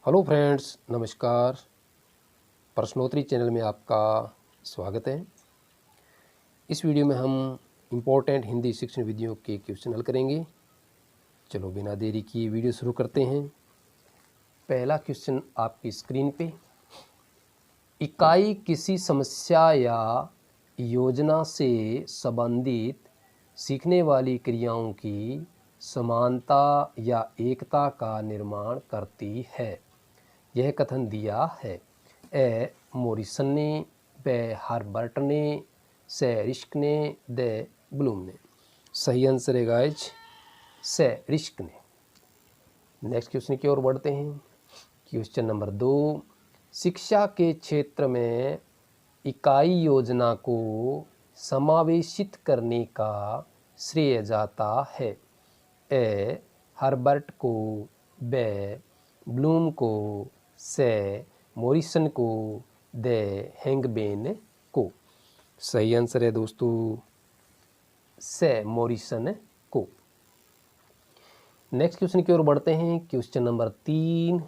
Hello friends, नमस्कार। प्रश्नोत्तरी channel में आपका स्वागत है। इस वीडियो में हम इम्पोर्टेंट हिंदी शिक्षण विधियों के क्वेश्चन हल करेंगे। चलो बिना देरी किए वीडियो शुरू करते हैं। पहला क्वेश्चन आपकी स्क्रीन पे। इकाई किसी समस्या या योजना से संबंधित सीखने वाली क्रियाओं की समानता या एकता का निर्माण करती है। यह कथन दिया है। ए मोरिसन ने, ब हार्बर्ट ने, से रिस्क ने, द ब्लूम ने। सही आंसर है गाइज से रिस्क ने। नेक्स्ट क्वेश्चन की ओर बढ़ते हैं। Question number 2। शिक्षा के क्षेत्र में इकाई योजना को समावेशित करने का श्रेय जाता है। ए हर्बर्ट को, ब ब्लूम को, से मॉरिसन को, द हैंगबेन को। सही आंसर है दोस्तों से मॉरिसन को। नेक्स्ट क्वेश्चन की ओर बढ़ते हैं। Question number 3।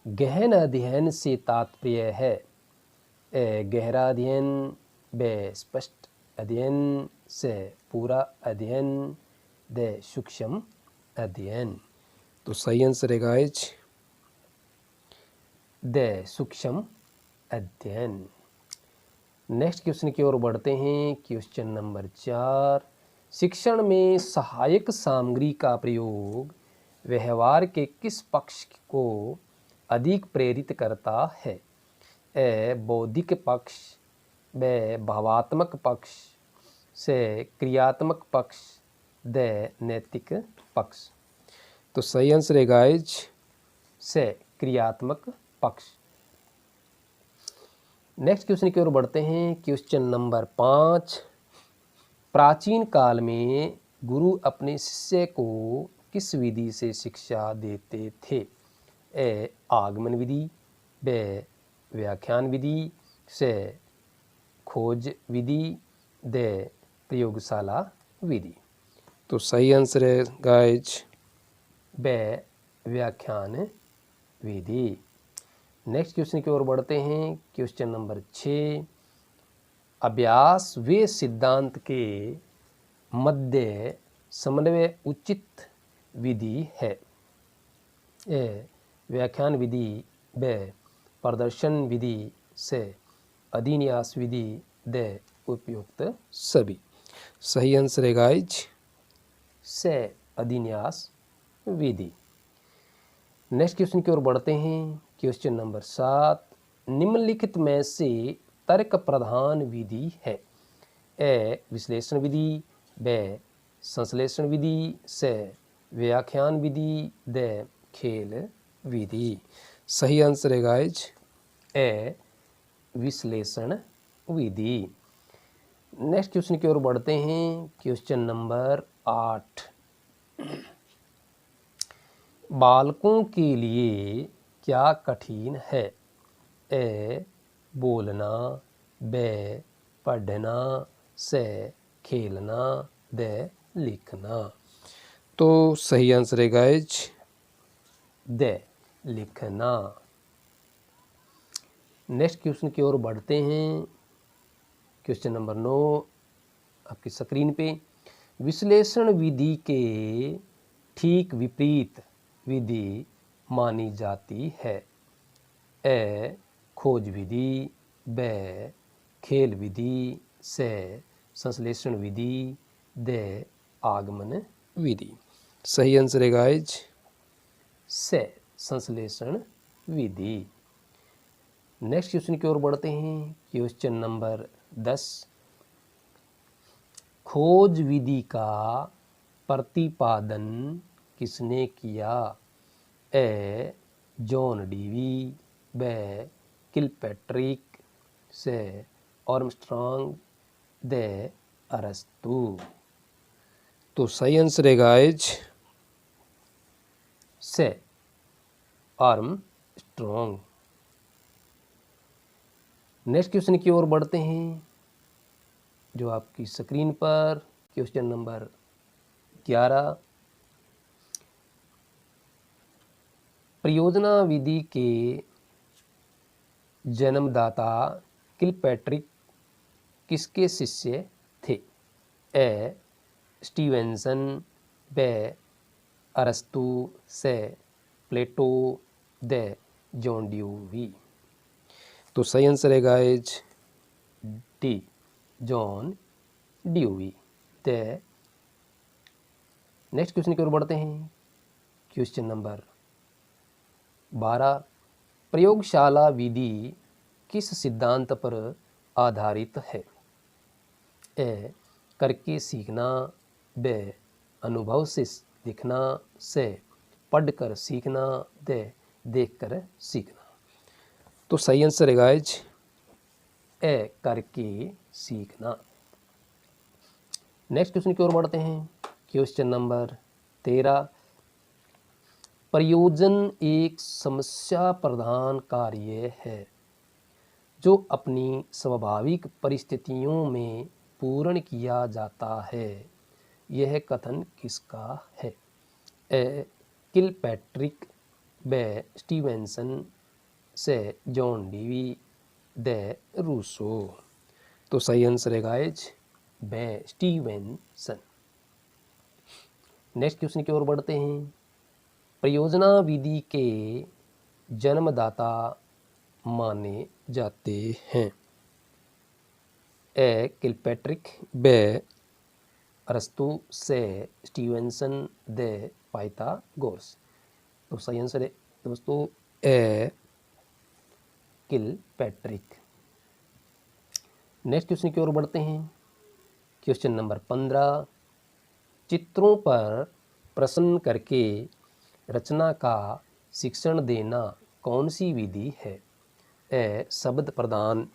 गहन अध्ययन से तात्पर्य है। ए गहरा अध्ययन, ब स्पष्ट अध्ययन, से पूरा अध्ययन, द सूक्ष्म अध्ययन। तो सही आंसर है गाइज द सूक्ष्म अध्ययन। नेक्स्ट क्वेश्चन की ओर बढ़ते हैं। Question number 4। शिक्षण में सहायक सामग्री का प्रयोग व्यवहार के किस पक्ष को अधिक प्रेरित करता है। ए बौद्धिक पक्ष, ब भावात्मक पक्ष, से क्रियात्मक पक्ष, द नैतिक पक्ष। तो सही आंसर है गाइज से क्रियात्मक पक्ष। नेक्स्ट क्वेश्चन की ओर बढ़ते हैं। Question number 5। प्राचीन काल में गुरु अपने शिष्य को किस विधि से शिक्षा देते थे। ए आगमन विधि, ब व्याख्यान विधि, से खोज विधि, द प्रयोगशाला विधि। तो सही आंसर है गाइज ब व्याख्यान विधि। नेक्स्ट क्वेश्चन की ओर बढ़ते हैं। Question number 6। अभ्यास वे सिद्धांत के मध्य समन्वय उचित विधि है। ए व्याख्यान विधि, ब प्रदर्शन विधि, से अधिन्यास विधि, द उपयुक्त सभी। सही आंसर है गाइज से अधिन्यास विधि। नेक्स्ट क्वेश्चन की ओर बढ़ते हैं। Question number 7। निम्नलिखित में से तर्क प्रधान विधि है। ए विश्लेषण विधि, ब संश्लेषण विधि, से व्याख्यान विधि, द खेल विधि। सही आंसर है गाइज ए विश्लेषण विधि। नेक्स्ट क्वेश्चन की ओर बढ़ते हैं। Question number 8। बालकों के लिए क्या कठिन है। ए बोलना, ब पढ़ना, से खेलना, द लिखना। तो सही आंसर है गाइज द लिखना। नेक्स्ट क्वेश्चन की ओर बढ़ते हैं। क्वेश्चन नंबर 9 आपकी स्क्रीन पे। विश्लेषण विधि के ठीक विपरीत विधि मानी जाती है। ए खोज विधि, ब खेल विधि, से संश्लेषण विधि, द आगमन विधि। सही आंसर है गाइज से संश्लेषण विधि। नेक्स्ट क्वेश्चन की ओर बढ़ते हैं। Question number 10। खोज विधि का प्रतिपादन किसने किया। ए जॉन डीवी, ब किलपैट्रिक, से आर्मस्ट्रांग, द अरस्तु। तो सही आंसर है गाइज से आर्मस्ट्रांग। नेक्स्ट क्वेश्चन की ओर बढ़ते हैं जो आपकी स्क्रीन पर। Question number 11। परियोजना विधि के जन्मदाता किलपैट्रिक किसके शिष्य थे? ए स्टीवेंसन, बी अरस्तु, सी प्लेटो, डी जॉन ड्यूवी। तो सही आंसर है guys D John dewy. Next question की ओर बढ़ते हैं। क्वेश्चन नंबर 12, प्रयोगशाला विधि किस सिद्धांत पर आधारित है? ए करके सीखना, बी अनुभव से सीखना, सी पढ़कर सीखना, डी देखकर सीखना। तो सही आंसर है गाइज ए करके सीखना। नेक्स्ट क्वेश्चन की ओर बढ़ते हैं। क्वेश्चन नंबर 13, प्रयोजन एक समस्या प्रधान कार्य है जो अपनी स्वाभाविक परिस्थितियों में पूर्ण किया जाता है। यह कथन किसका है? A Kilpatrick, B Stevenson, C John Dewey, D Rousseau. तो सही आंसर है guys B Stevenson. Next question की ओर बढ़ते हैं। परियोजना विधि के जन्मदाता माने जाते हैं? ए किलपैट्रिक, बी अरस्तु, सी स्टीवेंसन, डी पाइथागोरस। तो सही आंसर है दोस्तों ए किलपैट्रिक। नेक्स्ट क्वेश्चन की ओर बढ़ते हैं। क्वेश्चन नंबर 15, चित्रों पर प्रश्न करके रचना का शिक्षण देना कौन सी विधि है? ए शब्द प्रदान,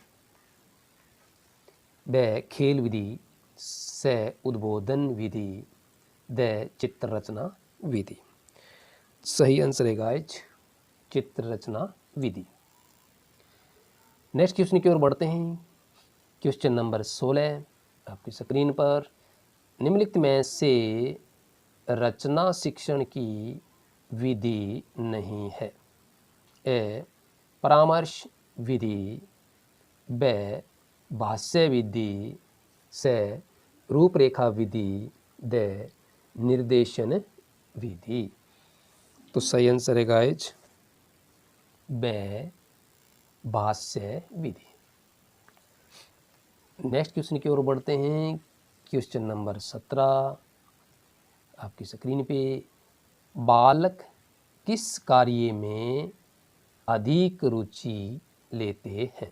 बी खेल विधि, सी उद्बोधन विधि, डी चित्र रचना विधि। सही आंसर है गाइज चित्र रचना विधि। नेक्स्ट क्वेश्चन की ओर बढ़ते हैं। क्वेश्चन नंबर 16 आपकी स्क्रीन पर, निम्नलिखित में से रचना शिक्षण की विधि नहीं है? ए परामर्श विधि, बी भाष्य विधि, सी रूपरेखा विधि, डी निर्देशन विधि। तो सही आंसर है गाइज बी भाष्य विधि। नेक्स्ट क्वेश्चन की ओर बढ़ते हैं। क्वेश्चन नंबर 17 आपकी स्क्रीन पे, बालक किस कार्य में अधिक रुचि लेते हैं?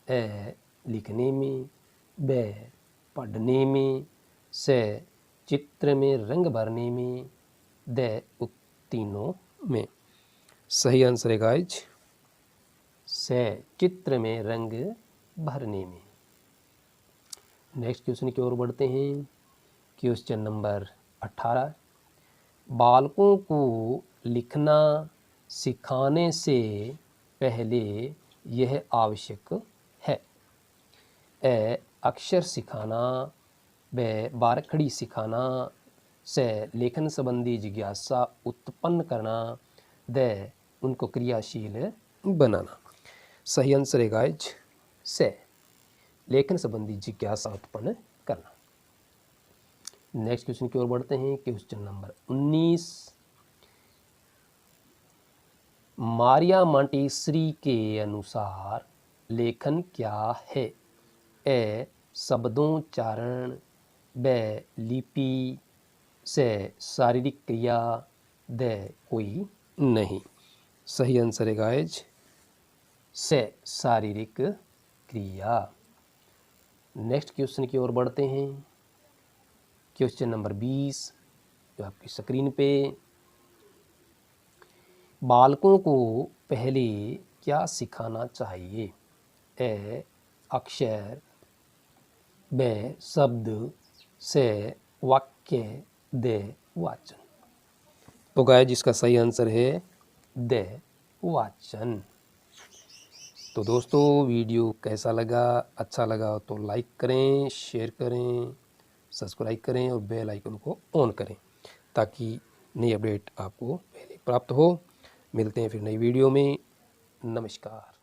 ए लिखने में, बी पढ़ने में, सी चित्र में रंग भरने में, डी तीनों में। सही आंसर है गाइज सी चित्र में रंग भरने में। नेक्स्ट क्वेश्चन की ओर बढ़ते हैं। क्वेश्चन नंबर 18, बालकों को लिखना सिखाने से पहले यह आवश्यक है? ए अक्षर सिखाना, बी बारखड़ी सिखाना, सी लेखन संबंधी जिज्ञासा उत्पन्न करना, डी उनको क्रियाशील बनाना। सही आंसर है गाइज सी लेखन संबंधी जिज्ञासा उत्पन्न करना। नेक्स्ट क्वेश्चन की ओर बढ़ते हैं। क्वेश्चन नंबर 19, मारिया मॉन्टेसरी के अनुसार लेखन क्या है? ए शब्दोच्चारण, बी लिपि, सी शारीरिक क्रिया, डी कोई नहीं। सही आंसर है गाइज सी शारीरिक क्रिया। नेक्स्ट क्वेश्चन की ओर बढ़ते हैं। क्वेश्चन नंबर 20 जो आपकी स्क्रीन पे, बालकों को पहले क्या सिखाना चाहिए? ए अक्षर, बी शब्द, सी वाक्य, डी वाचन। तो गाइस जिसका सही आंसर है डी वाचन। तो दोस्तों वीडियो कैसा लगा? अच्छा लगा तो लाइक करें, शेयर करें, सब्सक्राइब करें और बेल आइकन को ऑन करें ताकि नई अपडेट आपको पहले प्राप्त हो। मिलते हैं फिर नई वीडियो में। नमस्कार।